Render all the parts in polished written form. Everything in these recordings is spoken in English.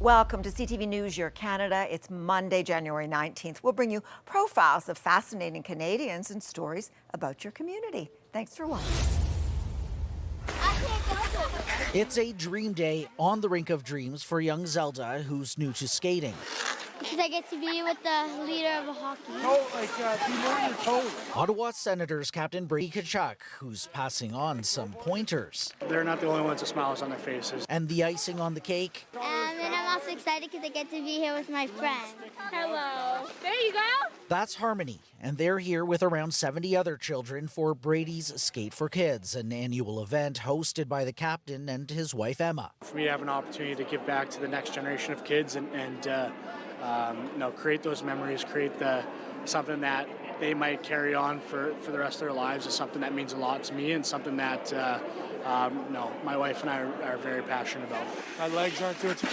Welcome to CTV News, your Canada. It's Monday, January 19th. We'll bring you profiles of fascinating Canadians and stories about your community. Thanks for watching. It's a dream day on the rink of dreams for young Zelda, who's new to skating. Because I get to be with the leader of hockey. Be more on your toes. Ottawa Senators captain Brady Tkachuk, who's passing on some pointers. They're not the only ones with smiles on their faces. And the icing on the cake. And I'm also excited because I get to be here with my friend. Hello. There you go. That's Harmony, and they're here with around 70 other children for Brady's Skate for Kids, an annual event hosted by the captain and his wife Emma. For me to have an opportunity to give back to the next generation of kids and create those memories, create something that they might carry on for the rest of their lives is something that means a lot to me and something that my wife and I are very passionate about. My legs aren't doing too.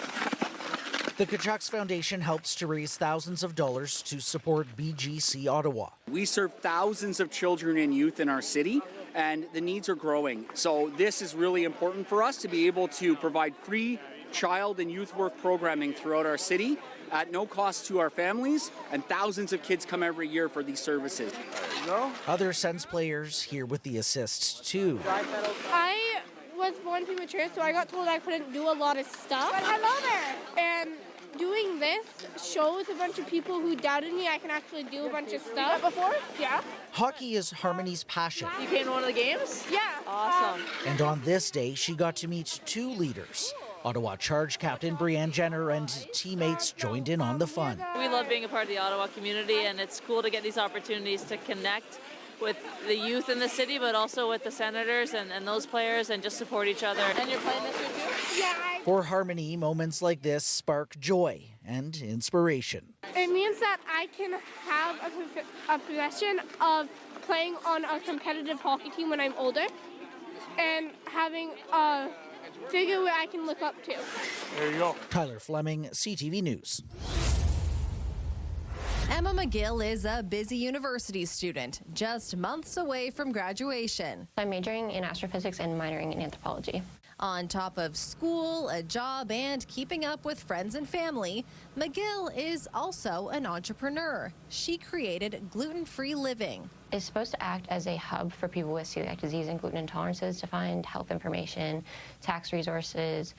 The Tkachuk's Foundation helps to raise thousands of dollars to support BGC Ottawa. We serve thousands of children and youth in our city, and the needs are growing. So this is really important for us to be able to provide free child and youth work programming throughout our city at no cost to our families, and thousands of kids come every year for these services. There you go. Other Sens players here with the assists too. I was born premature, so I got told I couldn't do a lot of stuff. But hello there. And doing this shows a bunch of people who doubted me I can actually do a bunch of stuff. Before? Yeah. Hockey is Harmony's passion. You came to one of the games? Yeah. Awesome. And on this day, she got to meet two leaders. Ottawa Charge captain Brianne Jenner and teammates joined in on the fun. We love being a part of the Ottawa community, and it's cool to get these opportunities to connect with the youth in the city, but also with the Senators and those players, and just support each other. And you're playing this year too? Yeah. For Harmony, moments like this spark joy and inspiration. It means that I can have a possession of playing on a competitive hockey team when I'm older and having a figure where I can look up to. There you go. Tyler Fleming, CTV News. Emma McGill is a busy university student, just months away from graduation. I'm majoring in astrophysics and minoring in anthropology. On top of school, a job, and keeping up with friends and family, McGill is also an entrepreneur. She created Gluten-Free Living. It's supposed to act as a hub for people with celiac disease and gluten intolerances to find health information, tax resources,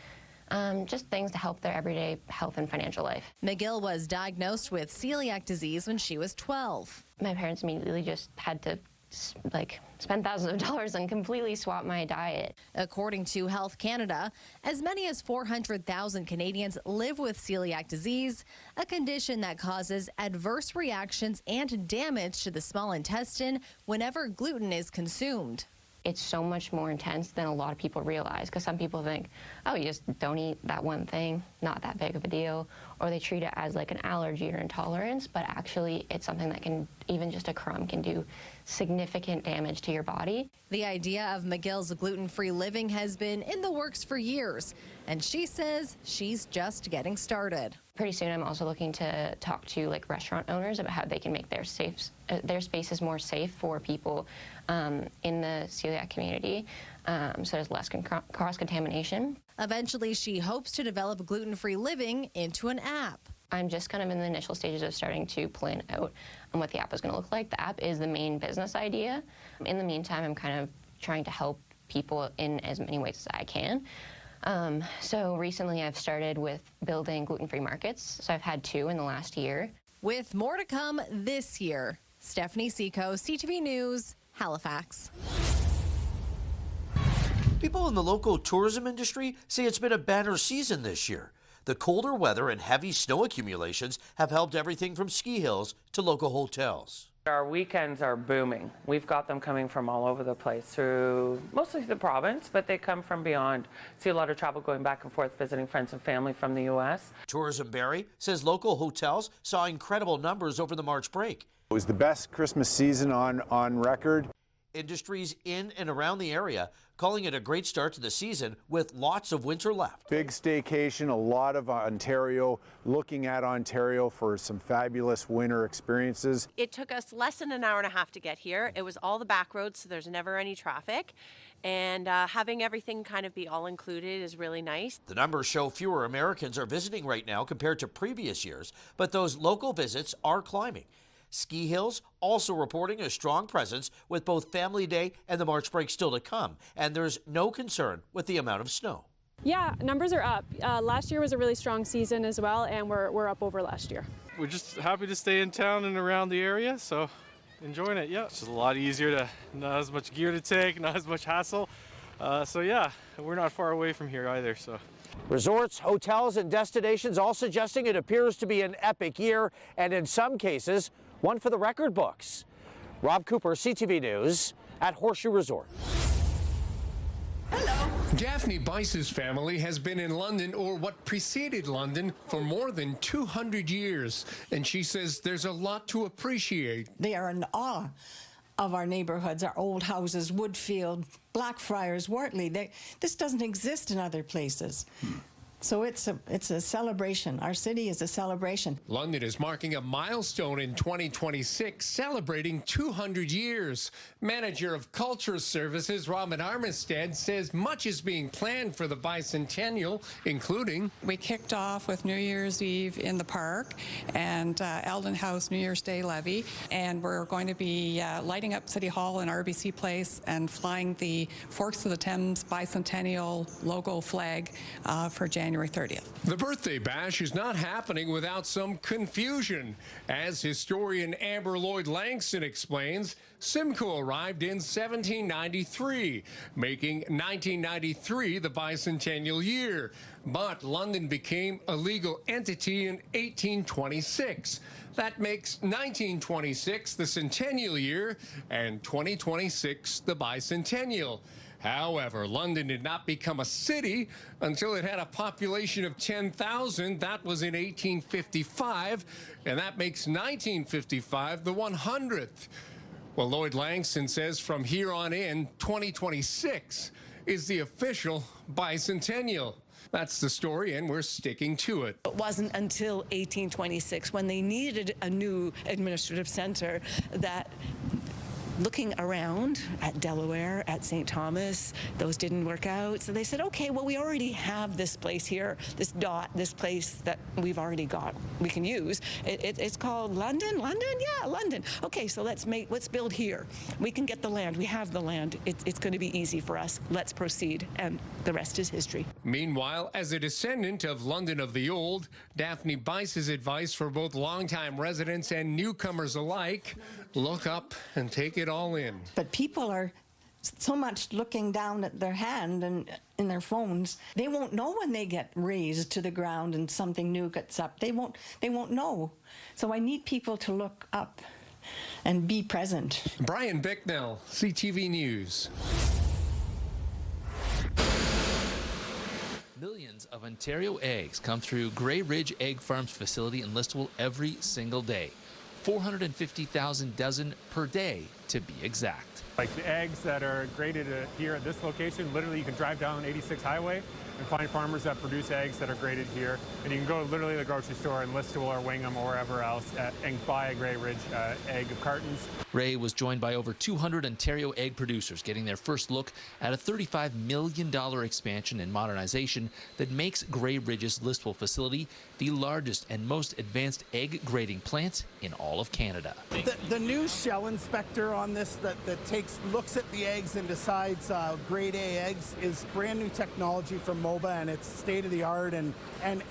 just things to help their everyday health and financial life. McGill was diagnosed with celiac disease when she was 12. My parents immediately just had to spend thousands of dollars and completely swap my diet. According to Health Canada, as many as 400,000 Canadians live with celiac disease, a condition that causes adverse reactions and damage to the small intestine whenever gluten is consumed. It's so much more intense than a lot of people realize, because some people think, oh, you just don't eat that one thing, not that big of a deal, or they treat it as like an allergy or intolerance, but actually it's something that can, even just a crumb can do significant damage to your body. The idea of McGill's gluten-free living has been in the works for years, and she says she's just getting started. Pretty soon I'm also looking to talk to restaurant owners about how they can make their spaces more safe for people in the celiac community, so there's less cross-contamination. Eventually, she hopes to develop gluten-free living into an app. I'm just kind of in the initial stages of starting to plan out what the app is going to look like. The app is the main business idea. In the meantime, I'm kind of trying to help people in as many ways as I can. So recently I've started with building gluten-free markets. So I've had 2 in the last year. With more to come this year. Stephanie Seco, CTV News, Halifax. People in the local tourism industry say it's been a banner season this year. The colder weather and heavy snow accumulations have helped everything from ski hills to local hotels. Our weekends are booming. We've got them coming from all over the place, through mostly the province, but they come from beyond. See a lot of travel going back and forth, visiting friends and family from the U.S. Tourism Barrie says local hotels saw incredible numbers over the March break. It was the best Christmas season on record. Industries in and around the area calling it a great start to the season with lots of winter left. Big staycation, a lot of Ontario, looking at Ontario for some fabulous winter experiences. It took us less than an hour and a half to get here. It was all the back roads, so there's never any traffic. and having everything kind of be all included is really nice. The numbers show fewer Americans are visiting right now compared to previous years, but those local visits are climbing. Ski Hills also reporting a strong presence with both Family Day and the March break still to come, and there's no concern with the amount of snow. Yeah, numbers are up. Last year was a really strong season as well, and we're up over last year. We're just happy to stay in town and around the area, so enjoying it. Yeah, it's just a lot easier to not as much gear to take, not as much hassle. So yeah, we're not far away from here either. So. Resorts, hotels, and destinations all suggesting it appears to be an epic year, and in some cases, one for the record books. Rob Cooper, CTV News at Horseshoe Resort. Daphne Bice's family has been in London, or what preceded London, for more than 200 years. And she says there's a lot to appreciate. They are in awe of our neighborhoods, our old houses, Woodfield, Blackfriars, Wortley. This doesn't exist in other places. So it's a celebration. Our city is a celebration. London is marking a milestone in 2026, celebrating 200 years. Manager of Culture Services, Robin Armistead, says much is being planned for the bicentennial, including... We kicked off with New Year's Eve in the park and Eldon House New Year's Day levee, and we're going to be lighting up City Hall and RBC Place and flying the Forks of the Thames bicentennial logo flag for January 30th. The birthday bash is not happening without some confusion. As historian Amber Lloyd Langston explains, Simcoe arrived in 1793, making 1993 the bicentennial year. But London became a legal entity in 1826. That makes 1926 the centennial year and 2026 the bicentennial. However, London did not become a city until it had a population of 10,000. That was in 1855, and that makes 1955 the 100th. Well, Lloyd Langston says from here on in, 2026 is the official bicentennial. That's the story, and we're sticking to it. It wasn't until 1826, when they needed a new administrative center, that looking around at Delaware, at St. Thomas, those didn't work out. So they said, okay, well, we already have this place here, this place that we've already got, we can use. It's called London? London? Yeah, London. Okay, so let's build here. We can get the land. We have the land. It's going to be easy for us. Let's proceed. And the rest is history. Meanwhile, as a descendant of London of the old, Daphne Bice's advice for both longtime residents and newcomers alike, look up and take it all in. But people are so much looking down at their hand and in their phones. They won't know when they get raised to the ground and something new gets up. They won't know. So I need people to look up and be present. Brian Bicknell, CTV News. Millions of Ontario eggs come through Grey Ridge Egg Farm's facility in Listowel every single day. 450,000 dozen per day, to be exact. Like the eggs that are graded here at this location, literally you can drive down 86 Highway and find farmers that produce eggs that are graded here. And you can go literally to the grocery store in Listowel or Wingham or wherever else and buy a Grey Ridge egg cartons. Ray was joined by over 200 Ontario egg producers getting their first look at a $35 million expansion and modernization that makes Grey Ridge's Listowel facility the largest and most advanced egg grading plant in all of Canada. The new shell inspector on this that looks at the eggs and decides grade A eggs is brand new technology from MOBA, and it's state of the art, and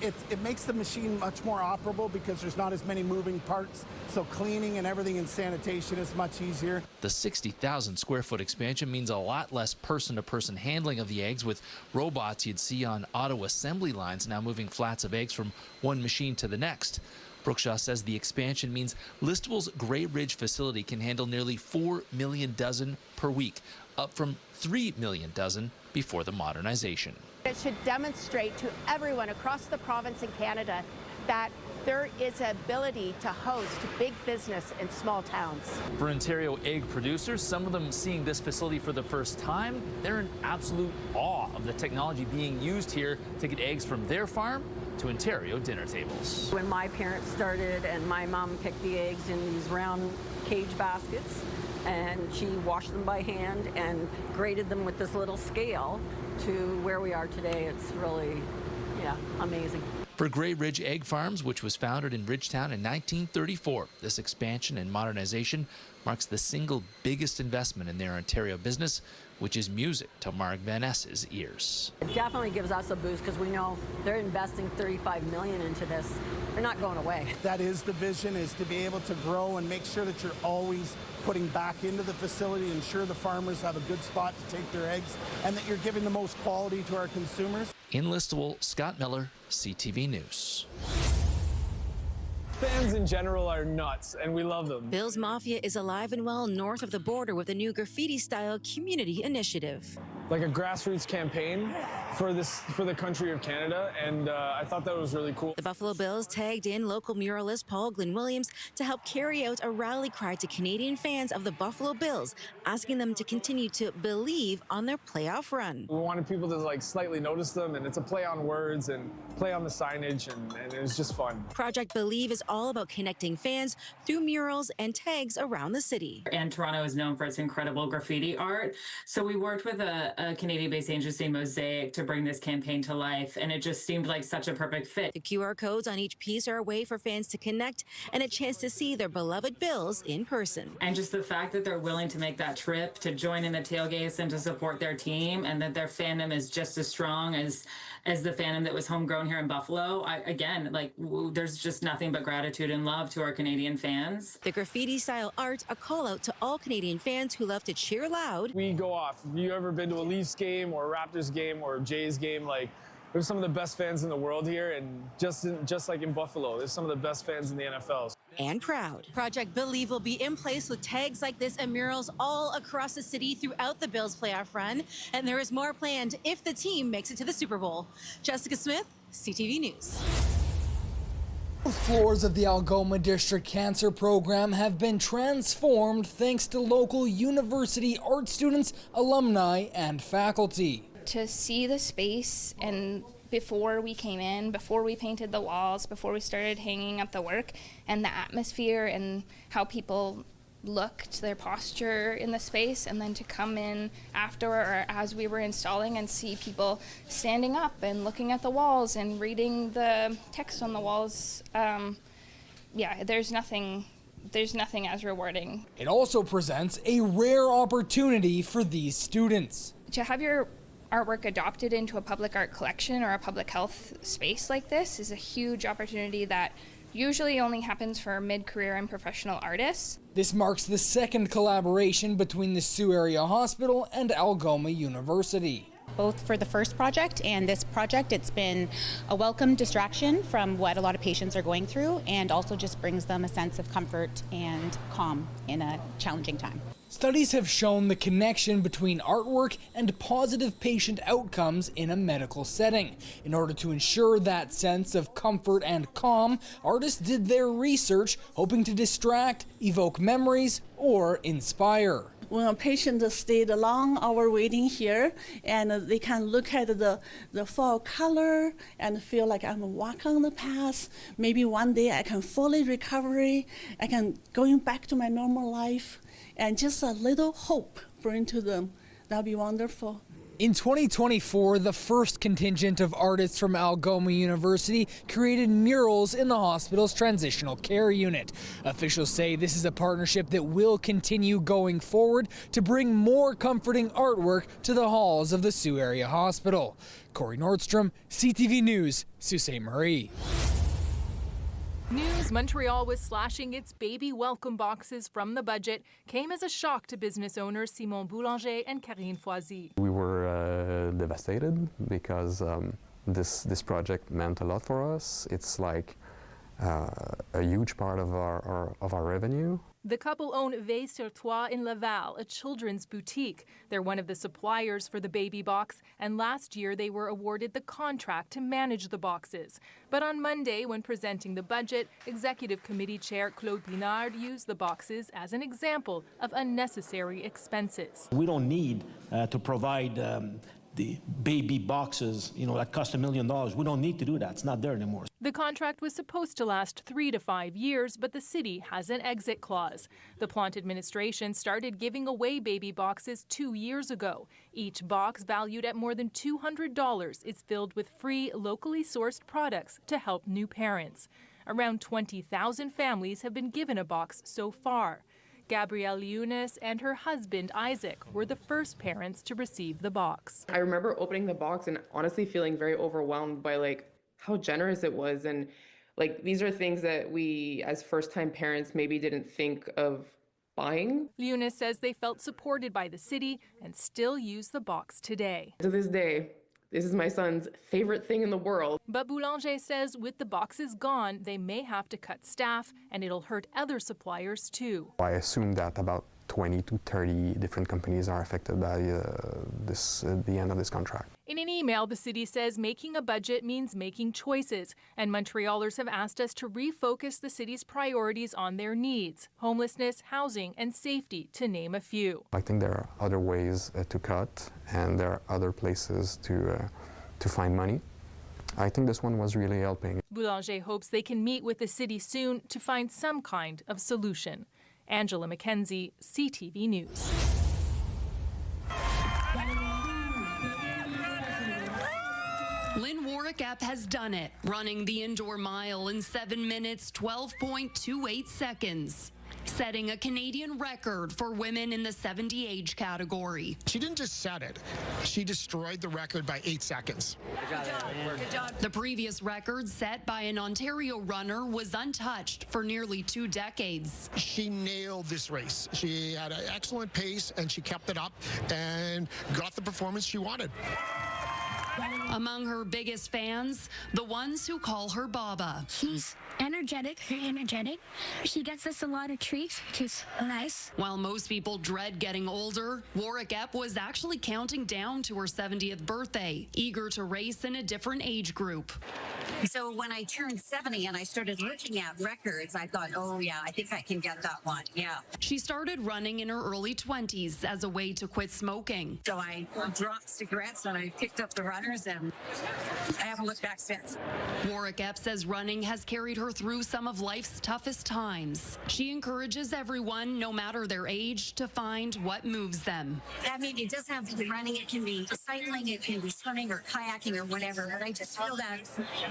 it makes the machine much more operable because there's not as many moving parts, so cleaning and everything and sanitation is much easier. The 60,000 square foot expansion means a lot less person-to-person handling of the eggs, with robots you'd see on Ottawa assembly lines now moving flats of eggs from one machine to the next. Brookshaw says the expansion means Listowel's Grey Ridge facility can handle nearly 4 million dozen per week, up from 3 million dozen before the modernization. It should demonstrate to everyone across the province and Canada that there is an ability to host big business in small towns. For Ontario egg producers, some of them seeing this facility for the first time, they're in absolute awe of the technology being used here to get eggs from their farm to Ontario dinner tables. When my parents started and my mom picked the eggs in these round cage baskets, and she washed them by hand and graded them with this little scale to where we are today. It's really, yeah, amazing. For Grey Ridge Egg Farms, which was founded in Ridgetown in 1934, this expansion and modernization marks the single biggest investment in their Ontario business, which is music to Mark Van Ness's ears. It definitely gives us a boost because we know they're investing $35 million into this. They're not going away. That is the vision, is to be able to grow and make sure that you're always putting back into the facility, ensure the farmers have a good spot to take their eggs, and that you're giving the most quality to our consumers. In Listowel, Scott Miller, CTV News. Fans in general are nuts, and we love them. Bills Mafia is alive and well north of the border with a new graffiti-style community initiative. Like a grassroots campaign for the country of Canada, and I thought that was really cool. The Buffalo Bills tagged in local muralist Paul Glynn Williams to help carry out a rally cry to Canadian fans of the Buffalo Bills, asking them to continue to believe on their playoff run. We wanted people to slightly notice them, and it's a play on words and play on the signage, and it was just fun. Project Believe is all about connecting fans through murals and tags around the city. And Toronto is known for its incredible graffiti art, so we worked with a Canadian-based agency, Mosaic, to bring this campaign to life, and it just seemed like such a perfect fit. The QR codes on each piece are a way for fans to connect and a chance to see their beloved Bills in person. And just the fact that they're willing to make that trip to join in the tailgates and to support their team, and that their fandom is just as strong as the fandom that was homegrown here in Buffalo. There's just nothing but gratitude and love to our Canadian fans. The graffiti-style art, a call-out to all Canadian fans who love to cheer loud. We go off. Have you ever been to a Leafs game or a Raptors game or a Jays game? There's some of the best fans in the world here, and just like in Buffalo, there's some of the best fans in the NFL. And proud. Project Believe will be in place with tags like this and murals all across the city throughout the Bills playoff run. And there is more planned if the team makes it to the Super Bowl. Jessica Smith, CTV News. Floors of the Algoma District Cancer Program have been transformed thanks to local university art students, alumni, and faculty. To see the space, and before we came in, before we painted the walls, before we started hanging up the work, and the atmosphere and how people looked, their posture in the space, and then to come in after or as we were installing and see people standing up and looking at the walls and reading the text on the walls. There's nothing as rewarding. It also presents a rare opportunity for these students. To have your artwork adopted into a public art collection or a public health space like this is a huge opportunity that usually only happens for mid-career and professional artists. This marks the second collaboration between the Sioux Area Hospital and Algoma University. Both for the first project and this project, it's been a welcome distraction from what a lot of patients are going through, and also just brings them a sense of comfort and calm in a challenging time. Studies have shown the connection between artwork and positive patient outcomes in a medical setting. In order to ensure that sense of comfort and calm, artists did their research, hoping to distract, evoke memories, or inspire. When a patient stayed a long hour waiting here, and they can look at the fall color and feel like I'm walking on the path. Maybe one day I can fully recover, I can going back to my normal life, and just a little hope bring to them. That'd be wonderful. In 2024, the first contingent of artists from Algoma University created murals in the hospital's transitional care unit. Officials say this is a partnership that will continue going forward to bring more comforting artwork to the halls of the Sioux Area Hospital. Corey Nordstrom, CTV News, Sault Ste. Marie. News Montreal was slashing its baby welcome boxes from the budget came as a shock to business owners Simon Boulanger and Karine Foisy. We were devastated because this project meant a lot for us. It's like a huge part of our revenue. The couple own Veille sur Toi in Laval, a children's boutique. They're one of the suppliers for the baby box, and last year they were awarded the contract to manage the boxes. But on Monday, when presenting the budget, Executive Committee Chair Claude Pinard used the boxes as an example of unnecessary expenses. We don't need to provide the baby boxes, that cost $1 million. We don't need to do that. It's not there anymore. The contract was supposed to last 3 to 5 years, but the city has an exit clause. The Plante administration started giving away baby boxes 2 years ago. Each box, valued at more than $200, is filled with free, locally sourced products to help new parents. Around 20,000 families have been given a box so far. Gabrielle Eunice and her husband, Isaac, were the first parents to receive the box. I remember opening the box and honestly feeling very overwhelmed by how generous it was. And these are things that we as first-time parents maybe didn't think of buying. Eunice says they felt supported by the city and still use the box today. To this day, this is my son's favorite thing in the world. But Boulanger says with the boxes gone, they may have to cut staff, and it'll hurt other suppliers too. I assume that about 20 to 30 different companies are affected by the end of this contract. In an email, the city says making a budget means making choices, and Montrealers have asked us to refocus the city's priorities on their needs: homelessness, housing, and safety, to name a few. I think there are other ways to cut, and there are other places to find money. I think this one was really helping. Boulanger hopes they can meet with the city soon to find some kind of solution. Angela McKenzie, CTV News. Lynn Warwick-Epp has done it, running the indoor mile in 7 minutes, 12.28 seconds, setting a Canadian record for women in the 70 age category. She didn't just set it, she destroyed the record by 8 seconds. Good job. The previous record set by an Ontario runner was untouched for nearly 2 decades. She nailed this race. She had an excellent pace and she kept it up and got the performance she wanted. Among her biggest fans, the ones who call her Baba. She's energetic, very energetic. She gets us a lot of treats, which is nice. While most people dread getting older, Warwick-Epp was actually counting down to her 70th birthday, eager to race in a different age group. So when I turned 70 and I started looking at records, I thought, oh yeah, I think I can get that one, yeah. She started running in her early 20s as a way to quit smoking. So I dropped cigarettes and I picked up the runners and I haven't looked back since. Warwick-Epp says running has carried her through some of life's toughest times. She encourages everyone, no matter their age, to find what moves them. I mean, it doesn't have to be running. It can be cycling, it can be swimming or kayaking or whatever. But I just feel that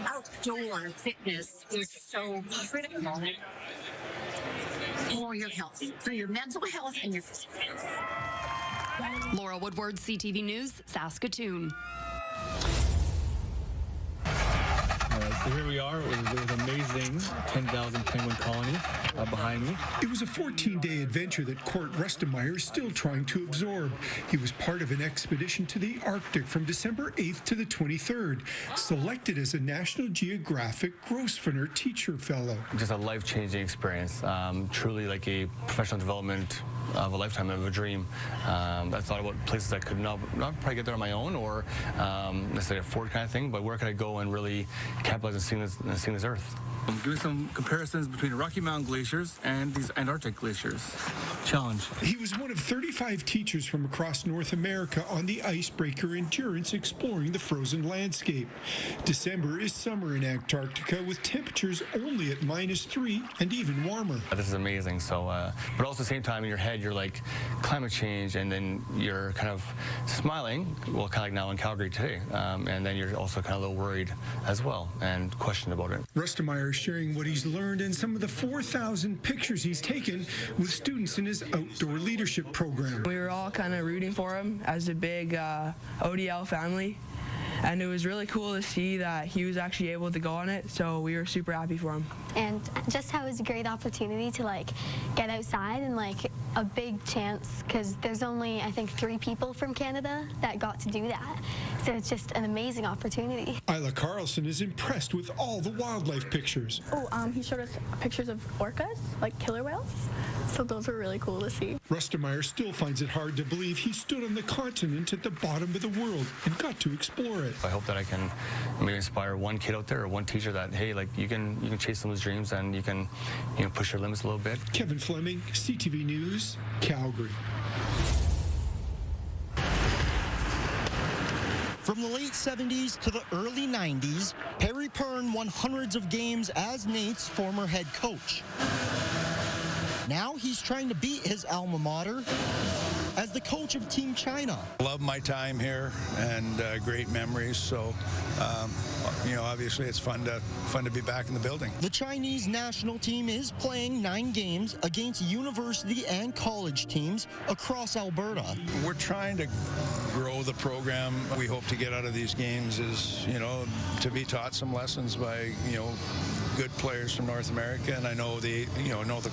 outdoor fitness is so critical for your health, for your mental health and your physical health. Laura Woodward, CTV News, Saskatoon. So here we are. It was an amazing 10,000 penguin colony behind me. It was a 14-day adventure that Court Rustemeyer is still trying to absorb. He was part of an expedition to the Arctic from December 8th to the 23rd, selected as a National Geographic Grosvenor Teacher Fellow. Just a life-changing experience, truly like a professional development of a lifetime, of a dream. I thought about places I could not probably get there on my own or necessarily afford kind of thing, but where could I go and really capitalize on seeing this earth? I'm doing some comparisons between Rocky Mountain glaciers and these Antarctic glaciers. Challenge. He was one of 35 teachers from across North America on the Icebreaker Endurance exploring the frozen landscape. December is summer in Antarctica with temperatures only at -3 and even warmer. This is amazing. So, but also at the same time in your head, you're like climate change, and then you're kind of smiling, well, kind of like now in Calgary today, and then you're also kind of a little worried as well and questioned about it. Rustemeyer sharing what he's learned and some of the 4,000 pictures he's taken with students in his outdoor leadership program. We were all kind of rooting for him as a big ODL family. And it was really cool to see that he was actually able to go on it, so we were super happy for him. And just how it was a great opportunity to get outside and a big chance, because there's only I think 3 people from Canada that got to do that. So it's just an amazing opportunity. Isla Carlson is impressed with all the wildlife pictures. He showed us pictures of orcas, like killer whales. So those were really cool to see. Rustemeyer still finds it hard to believe he stood on the continent at the bottom of the world and got to explore it. I hope that I can maybe inspire one kid out there or one teacher that, hey, you can chase some of those dreams and you can push your limits a little bit. Kevin Fleming, CTV News, Calgary. From the late 70s to the early 90s, Perry Pern won hundreds of games as Nate's former head coach. Now he's trying to beat his alma mater as the coach of Team China. Love my time here and great memories. So, obviously it's fun to be back in the building. The Chinese national team is playing 9 games against university and college teams across Alberta. We're trying to grow the program. We hope to get out of these games is, to be taught some lessons by, good players from North America, and I know the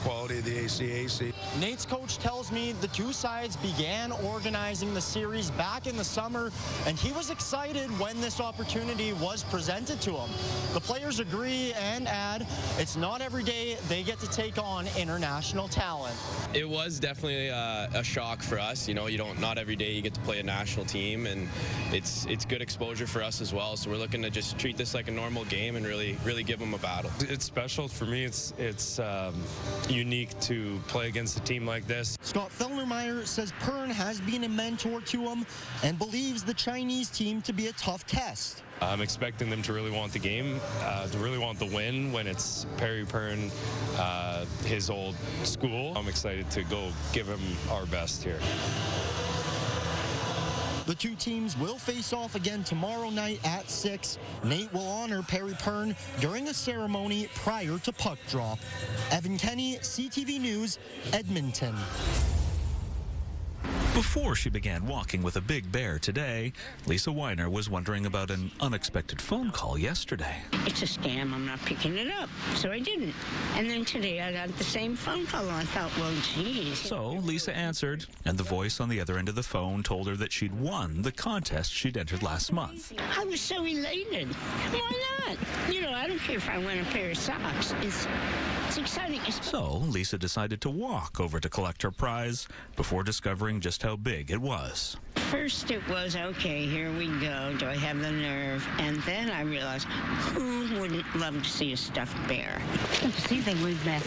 quality of the ACAC. Nate's coach tells me the two sides began organizing the series back in the summer, and he was excited when this opportunity was presented to him. The players agree and add, it's not every day they get to take on international talent. It was definitely a shock for us. Not every day you get to play a national team, and it's good exposure for us as well. So we're looking to just treat this like a normal game and really give them a battle. It's special for me. It's unique to play against a team like this. Scott Fellnermeyer says Pern has been a mentor to him and believes the Chinese team to be a tough test. I'm expecting them to really want the game, to really want the win when it's Perry Pern, his old school. I'm excited to go give him our best here. The two teams will face off again tomorrow night at 6. Nate will honor Perry Pern during a ceremony prior to puck drop. Evan Kenny, CTV News, Edmonton. Before she began walking with a big bear today, Lisa Weiner was wondering about an unexpected phone call yesterday. It's a scam. I'm not picking it up. So I didn't. And then today I got the same phone call. And I thought, well, geez. So Lisa answered, and the voice on the other end of the phone told her that she'd won the contest she'd entered last month. I was so elated. Why not? I don't care if I win a pair of socks. It's exciting. So Lisa decided to walk over to collect her prize before discovering just how big it was. First it was, okay, here we go. Do I have the nerve? And then I realized, who wouldn't love to see a stuffed bear? See, they move back.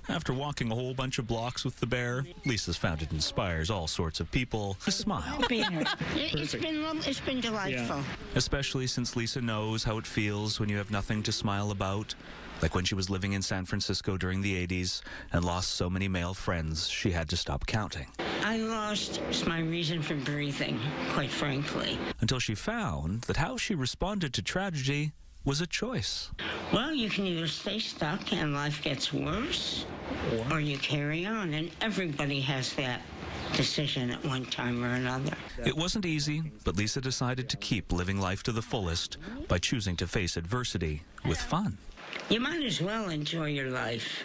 After walking a whole bunch of blocks with the bear, Lisa's found it inspires all sorts of people to smile. It's been delightful. Yeah. Especially since Lisa knows how it feels when you have nothing to smile about. Like when she was living in San Francisco during the 80s and lost so many male friends she had to stop counting. I lost my reason for breathing, quite frankly. Until she found that how she responded to tragedy was a choice. Well, you can either stay stuck and life gets worse, or you carry on, and everybody has that decision at one time or another. It wasn't easy, but Lisa decided to keep living life to the fullest by choosing to face adversity with fun. You might as well enjoy your life.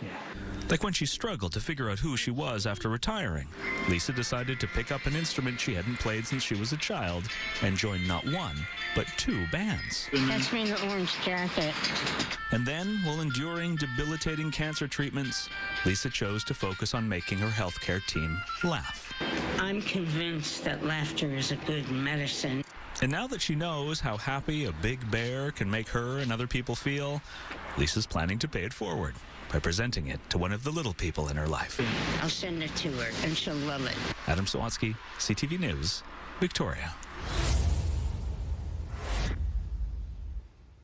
Like when she struggled to figure out who she was after retiring, Lisa decided to pick up an instrument she hadn't played since she was a child and join not one, but 2 bands. That's me in the orange jacket. And then, while enduring debilitating cancer treatments, Lisa chose to focus on making her healthcare team laugh. I'm convinced that laughter is a good medicine. And now that she knows how happy a big bear can make her and other people feel, Lisa's planning to pay it forward by presenting it to one of the little people in her life. I'll send it to her, and she'll love it. Adam Sawatsky, CTV News, Victoria.